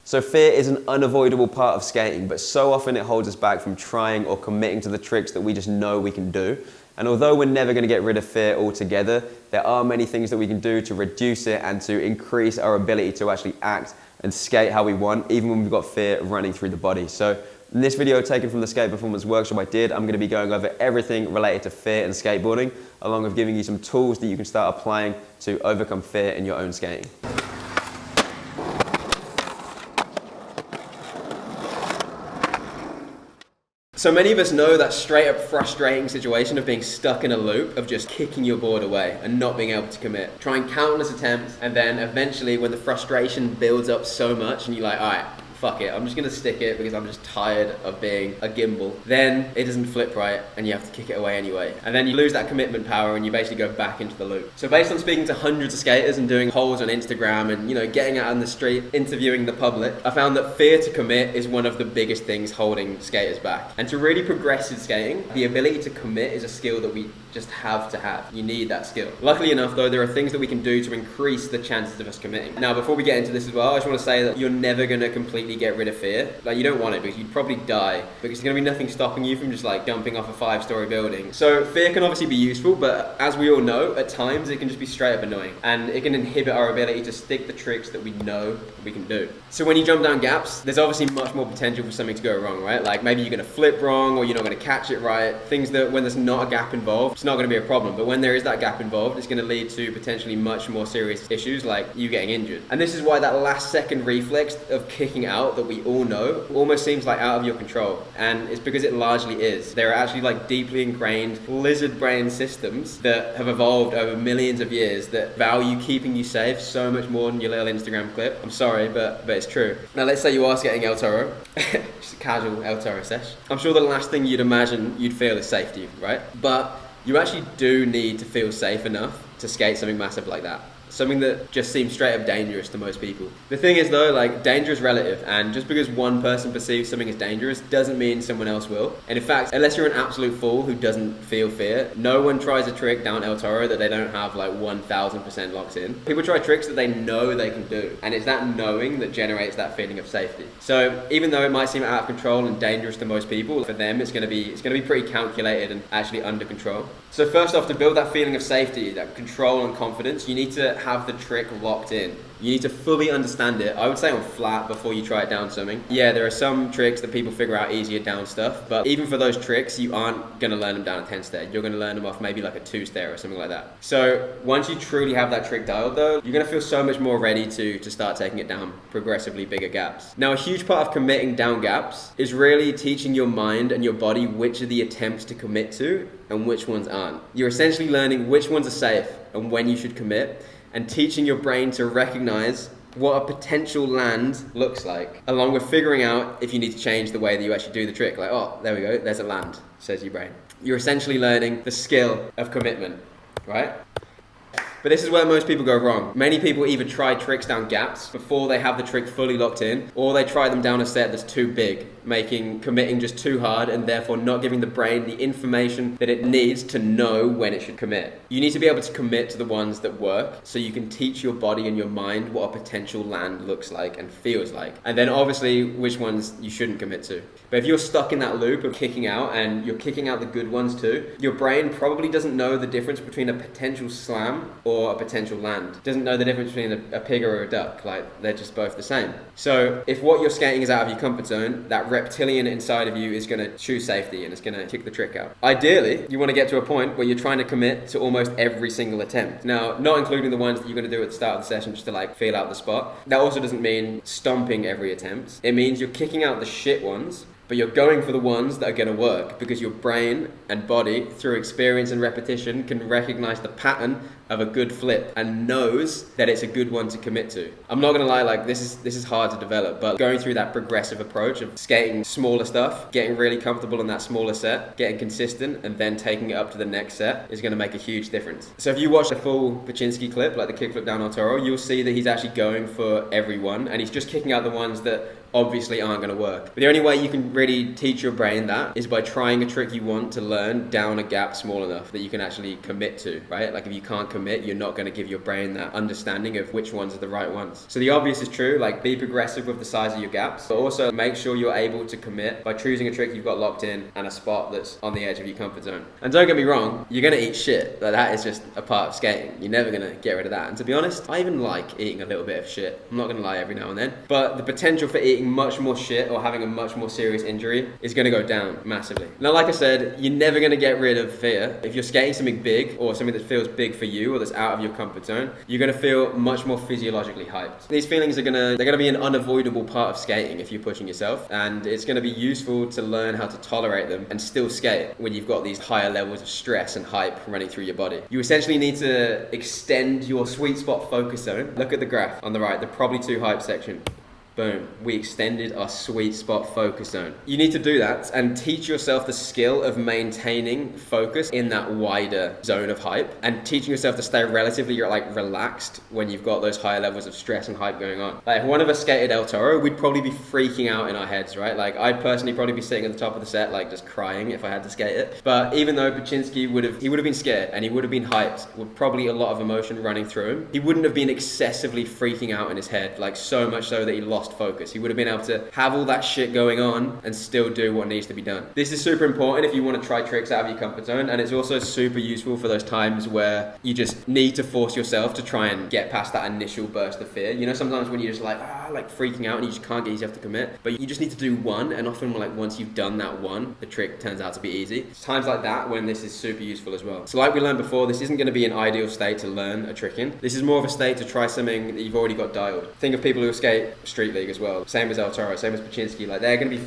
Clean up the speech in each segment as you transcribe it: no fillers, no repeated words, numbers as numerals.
So fear is an unavoidable part of skating, but so often it holds us back from trying or committing to the tricks that we just know we can do. And although we're never going to get rid of fear altogether, there are many things that we can do to reduce it and to increase our ability to actually act and skate how we want, even when we've got fear running through the body. So in this video taken from the skate performance workshop I did, I'm going to be going over everything related to fear and skateboarding, along with giving you some tools that you can start applying to overcome fear in your own skating. So many of us know that straight up frustrating situation of being stuck in a loop of just kicking your board away and not being able to commit. Trying countless attempts, and then eventually when the frustration builds up so much and you're like, all right, fuck it, I'm just gonna stick it because I'm just tired of being a gimbal. Then it doesn't flip right and you have to kick it away anyway. And then you lose that commitment power and you basically go back into the loop. So based on speaking to hundreds of skaters and doing polls on Instagram and getting out on the street, interviewing the public, I found that fear to commit is one of the biggest things holding skaters back. And to really progress in skating, the ability to commit is a skill that we just have to have. You need that skill. Luckily enough though, there are things that we can do to increase the chances of us committing. Now before we get into this as well, I just want to say that you're never going to completely get rid of fear. Like, you don't want it because you'd probably die, because there's going to be nothing stopping you from just like jumping off a 5-story building. So fear can obviously be useful, but as we all know, at times it can just be straight up annoying and it can inhibit our ability to stick the tricks that we know we can do. So when you jump down gaps, there's obviously much more potential for something to go wrong, right? Like maybe you're going to flip wrong or you're not going to catch it right. Things that when there's not a gap involved, it's not going to be a problem. But when there is that gap involved, it's going to lead to potentially much more serious issues like you getting injured. And this is why that last second reflex of kicking out that we all know almost seems like out of your control. And it's because it largely is. There are actually like deeply ingrained lizard brain systems that have evolved over millions of years that value keeping you safe so much more than your little Instagram clip. I'm sorry, but it's true. Now let's say you are skating El Toro, just a casual El Toro sesh. I'm sure the last thing you'd imagine you'd feel is safety, right? But you actually do need to feel safe enough to skate something massive like that. Something that just seems straight up dangerous to most people. The thing is though, like, danger is relative, and just because one person perceives something as dangerous doesn't mean someone else will. And in fact, unless you're an absolute fool who doesn't feel fear, no one tries a trick down El Toro that they don't have like 1000% locked in. People try tricks that they know they can do, and it's that knowing that generates that feeling of safety. So even though it might seem out of control and dangerous to most people, for them it's gonna be pretty calculated and actually under control. So first off, to build that feeling of safety, that control and confidence, you need to have the trick locked in. You need to fully understand it. I would say on flat before you try it down something. Yeah, there are some tricks that people figure out easier down stuff, but even for those tricks, you aren't going to learn them down a 10 stair. You're going to learn them off maybe like a 2 stair or something like that. So once you truly have that trick dialed though, you're going to feel so much more ready to start taking it down progressively bigger gaps. Now a huge part of committing down gaps is really teaching your mind and your body which are the attempts to commit to and which ones aren't. You're essentially learning which ones are safe and when you should commit, and teaching your brain to recognize what a potential land looks like, along with figuring out if you need to change the way that you actually do the trick. Like, oh, there we go, there's a land, says your brain. You're essentially learning the skill of commitment, right? But this is where most people go wrong. Many people either try tricks down gaps before they have the trick fully locked in, or they try them down a set that's too big, making committing just too hard and therefore not giving the brain the information that it needs to know when it should commit. You need to be able to commit to the ones that work so you can teach your body and your mind what a potential land looks like and feels like. And then obviously which ones you shouldn't commit to. But if you're stuck in that loop of kicking out and you're kicking out the good ones too, your brain probably doesn't know the difference between a potential slam or a potential land. Doesn't know the difference between a pig or a duck. Like, they're just both the same. So if what you're skating is out of your comfort zone, that reptilian inside of you is going to choose safety and it's going to kick the trick out. Ideally, you want to get to a point where you're trying to commit to almost every single attempt. Now, not including the ones that you're going to do at the start of the session just to like feel out the spot. That also doesn't mean stomping every attempt. It means you're kicking out the shit ones, but you're going for the ones that are going to work because your brain and body, through experience and repetition, can recognize the pattern of a good flip and knows that it's a good one to commit to. I'm not going to lie, like this is hard to develop, but going through that progressive approach of skating smaller stuff, getting really comfortable in that smaller set, getting consistent, and then taking it up to the next set is going to make a huge difference. So if you watch the full Paczynski clip, like the kickflip down El Toro, you'll see that he's actually going for everyone and he's just kicking out the ones that obviously aren't going to work. But the only way you can really teach your brain that is by trying a trick you want to learn down a gap small enough that you can actually commit to, right? Like if you can't commit, you're not going to give your brain that understanding of which ones are the right ones. So the obvious is true, like be progressive with the size of your gaps, but also make sure you're able to commit by choosing a trick you've got locked in and a spot that's on the edge of your comfort zone. And don't get me wrong, you're going to eat shit. That is just a part of skating. You're never going to get rid of that. And to be honest, I even like eating a little bit of shit. I'm not going to lie, every now and then. But the potential for eating much more shit or having a much more serious injury is going to go down massively. Now, like I said, you're never going to get rid of fear. If you're skating something big or something that feels big for you or that's out of your comfort zone, you're going to feel much more physiologically hyped. These feelings they're going to be an unavoidable part of skating if you're pushing yourself, and it's going to be useful to learn how to tolerate them and still skate when you've got these higher levels of stress and hype running through your body. You essentially need to extend your sweet spot focus zone. Look at the graph on the right, the probably too hype section. Boom, we extended our sweet spot focus zone. You need to do that and teach yourself the skill of maintaining focus in that wider zone of hype and teaching yourself to stay relatively relaxed when you've got those higher levels of stress and hype going on. Like if one of us skated El Toro, we'd probably be freaking out in our heads, right? Like I'd personally probably be sitting at the top of the set, like just crying if I had to skate it. But even though Paczynski would have been scared and he would have been hyped with probably a lot of emotion running through him, he wouldn't have been excessively freaking out in his head, like so much so that he lost focus. He would have been able to have all that shit going on and still do what needs to be done. This is super important if you want to try tricks out of your comfort zone, and it's also super useful for those times where you just need to force yourself to try and get past that initial burst of fear. You know, sometimes when you're just like freaking out and you just can't get yourself to commit, but you just need to do one, and often once you've done that one, the trick turns out to be easy. It's times like that when this is super useful as well. So like we learned before, this isn't going to be an ideal state to learn a trick in. This is more of a state to try something that you've already got dialed. Think of people who skate street league as well. Same as El Toro, same as Paczynski. Like they're going to be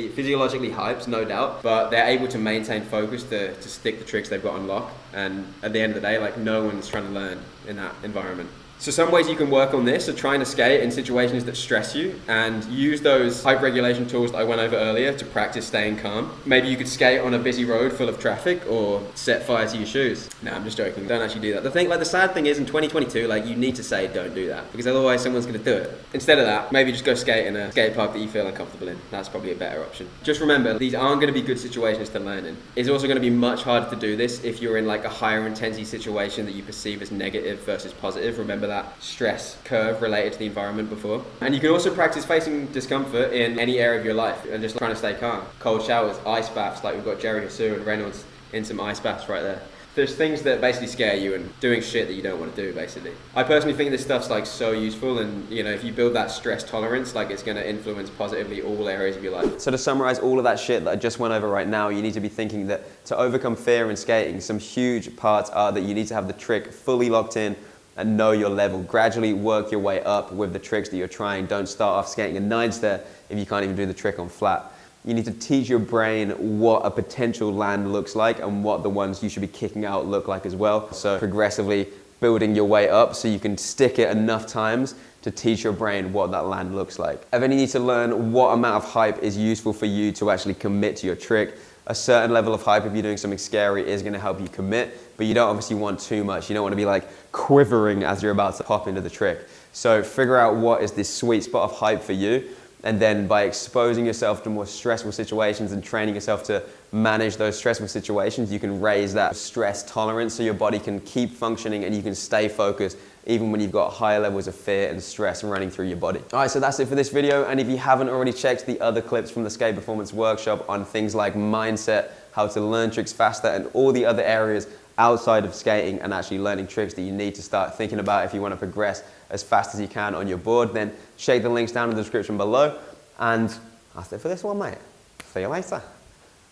physiologically hyped, no doubt, but they're able to maintain focus to stick the tricks they've got on lock. And at the end of the day, like no one's trying to learn in that environment. So some ways you can work on this are trying to skate in situations that stress you and use those hype regulation tools that I went over earlier to practice staying calm. Maybe you could skate on a busy road full of traffic or set fire to your shoes. No, I'm just joking. Don't actually do that. The sad thing is in 2022, you need to say don't do that because otherwise someone's going to do it. Instead of that, maybe just go skate in a skate park that you feel uncomfortable in. That's probably a better option. Just remember, these aren't going to be good situations to learn in. It's also going to be much harder to do this if you're in a higher intensity situation that you perceive as negative versus positive. Remember that stress curve related to the environment before. And you can also practice facing discomfort in any area of your life and just trying to stay calm. Cold showers, ice baths, like we've got Jerry Hasu and Reynolds in some ice baths right there. There's things that basically scare you and doing shit that you don't want to do, basically. I personally think this stuff's so useful, and if you build that stress tolerance, it's going to influence positively all areas of your life. So to summarize all of that shit that I just went over right now, you need to be thinking that to overcome fear in skating, some huge parts are that you need to have the trick fully locked in and know your level. Gradually work your way up with the tricks that you're trying. Don't start off skating a 9-stair if you can't even do the trick on flat. You need to teach your brain what a potential land looks like and what the ones you should be kicking out look like as well. So progressively building your way up so you can stick it enough times to teach your brain what that land looks like. And then you need to learn what amount of hype is useful for you to actually commit to your trick. A certain level of hype if you're doing something scary is going to help you commit, but you don't obviously want too much. You don't want to be quivering as you're about to pop into the trick. So figure out what is this sweet spot of hype for you, and then by exposing yourself to more stressful situations and training yourself to manage those stressful situations, you can raise that stress tolerance so your body can keep functioning and you can stay focused even when you've got higher levels of fear and stress running through your body. All right, so that's it for this video. And if you haven't already checked the other clips from the Skate Performance Workshop on things like mindset, how to learn tricks faster, and all the other areas outside of skating and actually learning tricks that you need to start thinking about if you want to progress as fast as you can on your board, then check the links down in the description below. And that's it for this one, mate. See you later.